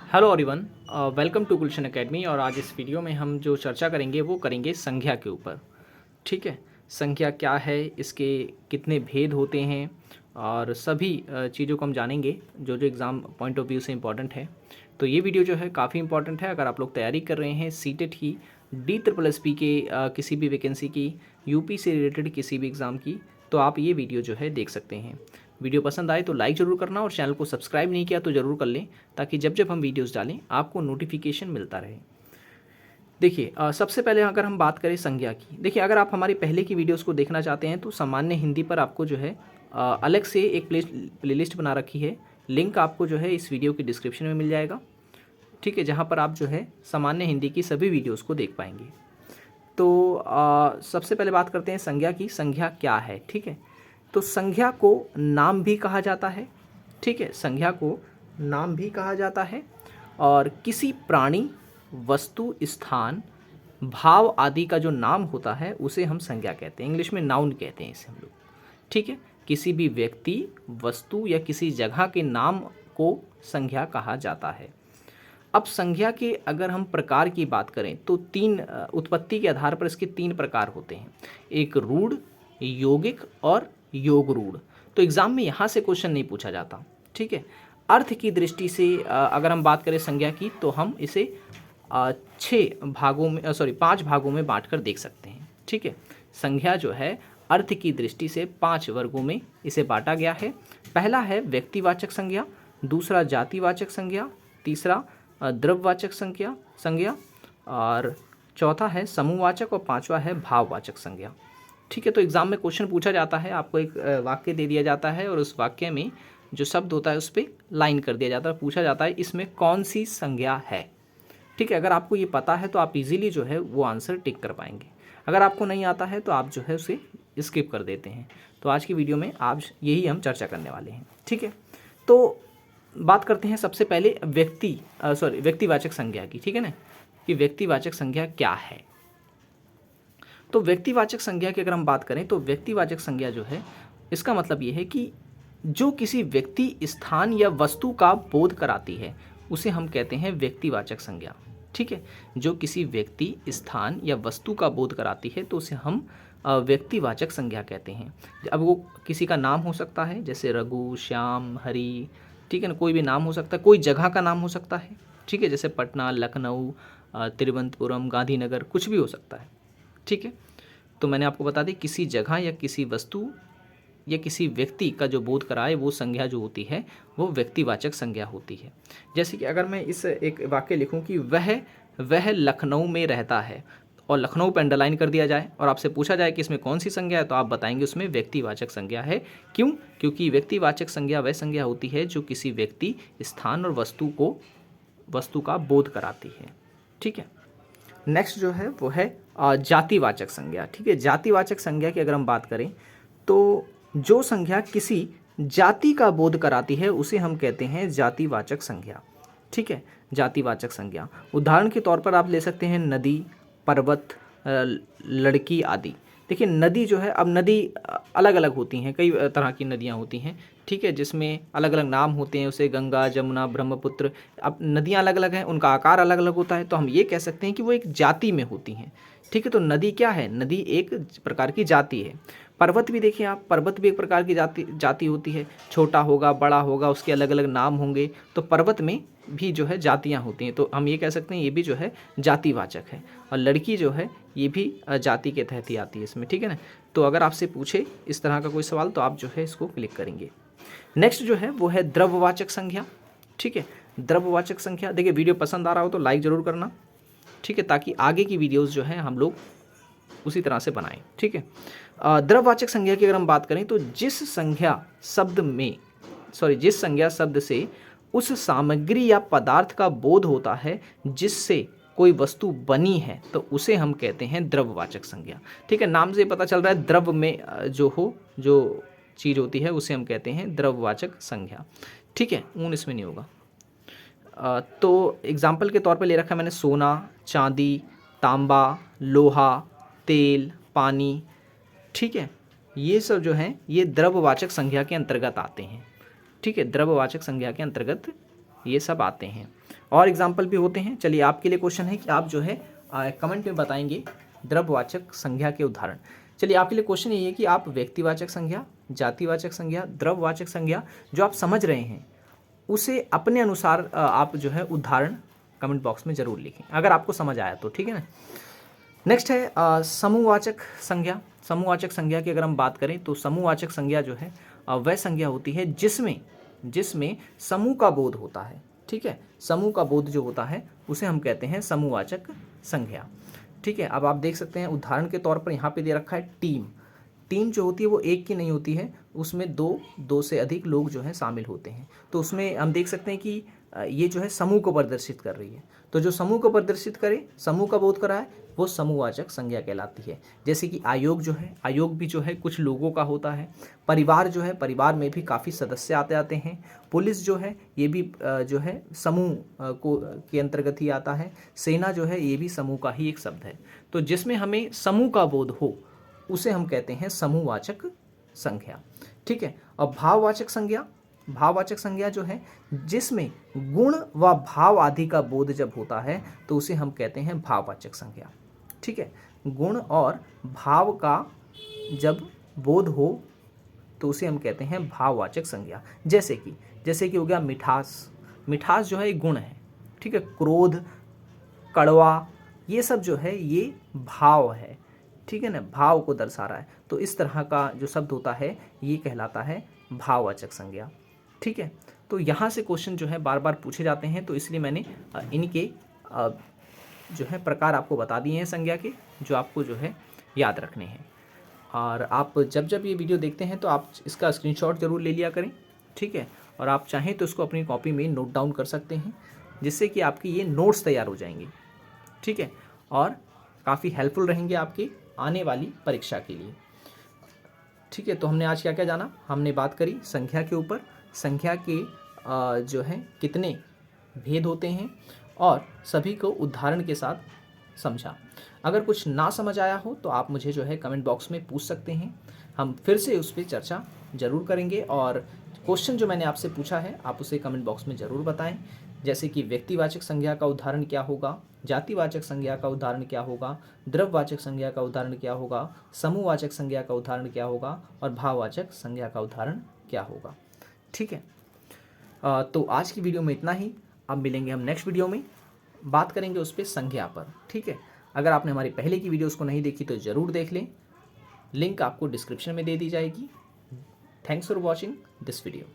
Hello everyone, welcome to Gulshan academy. और आज इस वीडियो में हम जो चर्चा करेंगे वो करेंगे संज्ञा के ऊपर। ठीक है, संज्ञा क्या है, इसके कितने भेद होते हैं और सभी चीज़ों को हम जानेंगे जो जो एग्ज़ाम पॉइंट ऑफ व्यू से इम्पॉर्टेंट है। तो ये वीडियो जो है काफ़ी इंपॉर्टेंट है अगर आप लोग तैयारी कर रहे हैं सीटेट की, DSSS के किसी भी वैकेंसी की, यूपी से रिलेटेड किसी भी एग्ज़ाम की, तो आप ये वीडियो जो है देख सकते हैं। वीडियो पसंद आए तो लाइक ज़रूर करना और चैनल को सब्सक्राइब नहीं किया तो ज़रूर कर लें, ताकि जब जब हम वीडियोस डालें आपको नोटिफिकेशन मिलता रहे। देखिए, सबसे पहले अगर हम बात करें संज्ञा की, देखिए अगर आप हमारी पहले की वीडियोस को देखना चाहते हैं तो सामान्य हिंदी पर आपको जो है अलग से एक प्लेलिस्ट बना रखी है। लिंक आपको जो है इस वीडियो की डिस्क्रिप्शन में मिल जाएगा। ठीक है, जहाँ पर आप जो है सामान्य हिंदी की सभी वीडियोज़ को देख पाएंगे। तो सबसे पहले बात करते हैं संज्ञा की। संज्ञा क्या है? ठीक है, तो संज्ञा को नाम भी कहा जाता है। ठीक है, संज्ञा को नाम भी कहा जाता है और किसी प्राणी, वस्तु, स्थान, भाव आदि का जो नाम होता है उसे हम संज्ञा कहते हैं। इंग्लिश में नाउन कहते हैं इसे हम लोग। ठीक है, किसी भी व्यक्ति, वस्तु या किसी जगह के नाम को संज्ञा कहा जाता है। अब संज्ञा के अगर हम प्रकार की बात करें तो तीन उत्पत्ति के आधार पर इसके तीन प्रकार होते हैं। एक रूढ़, यौगिक और योग रूढ़। तो एग्जाम में यहाँ से क्वेश्चन नहीं पूछा जाता। ठीक है, अर्थ की दृष्टि से अगर हम बात करें संज्ञा की तो हम इसे 5 भागों में बांट कर देख सकते हैं। ठीक है, संज्ञा जो है अर्थ की दृष्टि से 5 वर्गों में इसे बांटा गया है। पहला है व्यक्तिवाचक संज्ञा, दूसरा जातिवाचक संज्ञा, तीसरा द्रव्यवाचक संज्ञा और चौथा है समूहवाचक और पांचवा है भाववाचक संज्ञा। ठीक है, तो एग्जाम में क्वेश्चन पूछा जाता है, आपको एक वाक्य दे दिया जाता है और उस वाक्य में जो शब्द होता है उस पर लाइन कर दिया जाता है, पूछा जाता है इसमें कौन सी संज्ञा है। ठीक है, अगर आपको ये पता है तो आप इजीली जो है वो आंसर टिक कर पाएंगे। अगर आपको नहीं आता है तो आप जो है उसे स्किप कर देते हैं। तो आज की वीडियो में आज यही हम चर्चा करने वाले हैं। ठीक है, तो बात करते हैं सबसे पहले व्यक्तिवाचक संज्ञा की। ठीक है ना, कि व्यक्तिवाचक संज्ञा क्या है। तो व्यक्तिवाचक संज्ञा की अगर हम बात करें तो व्यक्तिवाचक संज्ञा जो है इसका मतलब ये है कि जो किसी व्यक्ति, स्थान या वस्तु का बोध कराती है उसे हम कहते हैं व्यक्तिवाचक संज्ञा। ठीक है, जो किसी व्यक्ति, स्थान या वस्तु का बोध कराती है तो उसे हम व्यक्तिवाचक संज्ञा कहते हैं। अब वो किसी का नाम हो सकता है, जैसे रघु, श्याम, हरि। ठीक है ना, कोई भी नाम हो सकता है, कोई जगह का नाम हो सकता है। ठीक है, जैसे पटना, लखनऊ, तिरुवनंतपुरम, गांधीनगर, कुछ भी हो सकता है। ठीक है, तो मैंने आपको बता दी किसी जगह या किसी वस्तु या किसी व्यक्ति का जो बोध कराए वो संज्ञा जो होती है वो व्यक्तिवाचक संज्ञा होती है। जैसे कि अगर मैं इस एक वाक्य लिखूं कि वह लखनऊ में रहता है और लखनऊ पर अंडरलाइन कर दिया जाए और आपसे पूछा जाए कि इसमें कौन सी संज्ञा है, तो आप बताएंगे उसमें व्यक्तिवाचक संज्ञा है। क्यों? क्योंकि व्यक्तिवाचक संज्ञा वह संज्ञा होती है जो किसी व्यक्ति, स्थान और वस्तु का बोध कराती है। ठीक है, नेक्स्ट जो है वो है जातिवाचक संज्ञा। ठीक है, जातिवाचक संज्ञा की अगर हम बात करें तो जो संज्ञा किसी जाति का बोध कराती है उसे हम कहते हैं जातिवाचक संज्ञा। ठीक है, जातिवाचक संज्ञा उदाहरण के तौर पर आप ले सकते हैं नदी, पर्वत, लड़की आदि। देखिए नदी जो है, अब नदी अलग अलग होती हैं, कई तरह की नदियाँ होती हैं। ठीक है, जिसमें अलग अलग नाम होते हैं, उसे गंगा, जमुना, ब्रह्मपुत्र। अब नदियाँ अलग अलग हैं, उनका आकार अलग अलग होता है, तो हम ये कह सकते हैं कि वो एक जाति में होती हैं। ठीक है, तो नदी क्या है? नदी एक प्रकार की जाति है। पर्वत भी देखिए आप, पर्वत भी एक प्रकार की जाति होती है। छोटा होगा, बड़ा होगा, उसके अलग अलग नाम होंगे, तो पर्वत में भी जो है जातियाँ होती हैं, तो हम ये कह सकते हैं ये भी जो है जातिवाचक है। और लड़की जो है ये भी जाति के तहत ही आती है इसमें। ठीक है ना, तो अगर आपसे पूछे इस तरह का कोई सवाल तो आप जो है इसको क्लिक करेंगे। नेक्स्ट जो है वो है द्रव्यवाचक संज्ञा। ठीक है, द्रव्यवाचक संज्ञा, देखिए वीडियो पसंद आ रहा हो तो लाइक ज़रूर करना। ठीक है, ताकि आगे की वीडियोज़ जो है हम लोग उसी तरह से बनाएं। ठीक है, द्रव्यवाचक संज्ञा की अगर हम बात करें तो जिस संज्ञा शब्द से उस सामग्री या पदार्थ का बोध होता है जिससे कोई वस्तु बनी है तो उसे हम कहते हैं द्रव्यवाचक संज्ञा। ठीक है, नाम से पता चल रहा है द्रव्य में जो चीज़ होती है उसे हम कहते हैं द्रव्यवाचक संज्ञा। ठीक है, ऊन इसमें नहीं होगा। तो एग्जाम्पल के तौर पे ले रखा है मैंने सोना, चांदी, तांबा, लोहा, तेल, पानी। ठीक है, ये सब जो हैं ये द्रव्यवाचक संज्ञा के अंतर्गत आते हैं। ठीक है, द्रव्यवाचक संज्ञा के अंतर्गत ये सब आते हैं। और एग्जाम्पल भी होते हैं। चलिए आपके लिए क्वेश्चन है कि आप जो है कमेंट में बताएंगे द्रव्यवाचक संज्ञा के उदाहरण। चलिए आपके लिए क्वेश्चन ये है कि आप व्यक्तिवाचक संज्ञा, जातिवाचक संज्ञा, द्रव्यवाचक संज्ञा जो आप समझ रहे हैं उसे अपने अनुसार आप जो है उदाहरण कमेंट बॉक्स में ज़रूर लिखें, अगर आपको समझ आया तो, ठीक है ना। नेक्स्ट है समूहवाचक संज्ञा। समूहवाचक संज्ञा की अगर हम बात करें तो समूहवाचक संज्ञा जो है वह संज्ञा होती है जिसमें समूह का बोध होता है, ठीक है। समूह का बोध जो होता है उसे हम कहते हैं समूहवाचक संज्ञा, ठीक है। अब आप देख सकते हैं उदाहरण के तौर पर यहाँ पे दे रखा है टीम। टीम जो होती है वो एक की नहीं होती है, उसमें दो से अधिक लोग जो हैं शामिल होते हैं। तो उसमें हम देख सकते हैं कि ये जो है समूह को प्रदर्शित कर रही है। तो जो समूह को प्रदर्शित करे, समूह का बोध कराए, वो समूहवाचक संज्ञा कहलाती है। जैसे कि आयोग जो है, आयोग भी जो है कुछ लोगों का होता है। परिवार जो है, परिवार में भी काफ़ी सदस्य आते हैं। पुलिस जो है ये भी जो है समूह को के अंतर्गत ही आता है। सेना जो है ये भी समूह का ही एक शब्द है। तो जिसमें हमें समूह का बोध हो उसे हम कहते हैं समूहवाचक संज्ञा, ठीक है। और भाववाचक संज्ञा, भाववाचक संज्ञा जो है जिसमें गुण व भाव आदि का बोध जब होता है तो उसे हम कहते हैं भाववाचक संज्ञा, ठीक है। गुण और भाव का जब बोध हो तो उसे हम कहते हैं भाववाचक संज्ञा। जैसे कि हो गया मिठास। मिठास जो है एक गुण है, ठीक है। क्रोध, कड़वा, ये सब जो है ये भाव है, ठीक है ना, भाव को दर्शा रहा है। तो इस तरह का जो शब्द होता है ये कहलाता है भाववाचक संज्ञा, ठीक है। तो यहाँ से क्वेश्चन जो है बार बार पूछे जाते हैं, तो इसलिए मैंने इनके जो है प्रकार आपको बता दिए हैं संज्ञा के, जो आपको जो है याद रखने हैं। और आप जब ये वीडियो देखते हैं तो आप इसका स्क्रीनशॉट ज़रूर ले लिया करें, ठीक है। और आप चाहें तो इसको अपनी कॉपी में नोट डाउन कर सकते हैं, जिससे कि आपकी ये नोट्स तैयार हो जाएंगे, ठीक है। और काफ़ी हेल्पफुल रहेंगे आपकी आने वाली परीक्षा के लिए, ठीक है। तो हमने आज क्या क्या जाना, हमने बात करी संख्या के ऊपर, संख्या के जो है कितने भेद होते हैं और सभी को उदाहरण के साथ समझा। अगर कुछ ना समझ आया हो तो आप मुझे जो है कमेंट बॉक्स में पूछ सकते हैं, हम फिर से उस पर चर्चा ज़रूर करेंगे। और क्वेश्चन जो मैंने आपसे पूछा है आप उसे कमेंट बॉक्स में ज़रूर बताएं, जैसे कि व्यक्तिवाचक संज्ञा का उदाहरण क्या होगा, जातिवाचक संज्ञा का उदाहरण क्या होगा, द्रव्यवाचक संज्ञा का उदाहरण क्या होगा, समूहवाचक संज्ञा का उदाहरण क्या होगा और भाववाचक संज्ञा का उदाहरण क्या होगा, ठीक है। तो आज की वीडियो में इतना ही। अब मिलेंगे हम नेक्स्ट वीडियो में, बात करेंगे उस पर संज्ञा पर, ठीक है। अगर आपने हमारी पहले की वीडियोस को नहीं देखी तो ज़रूर देख लें, लिंक आपको डिस्क्रिप्शन में दे दी जाएगी। Thanks for watching this video.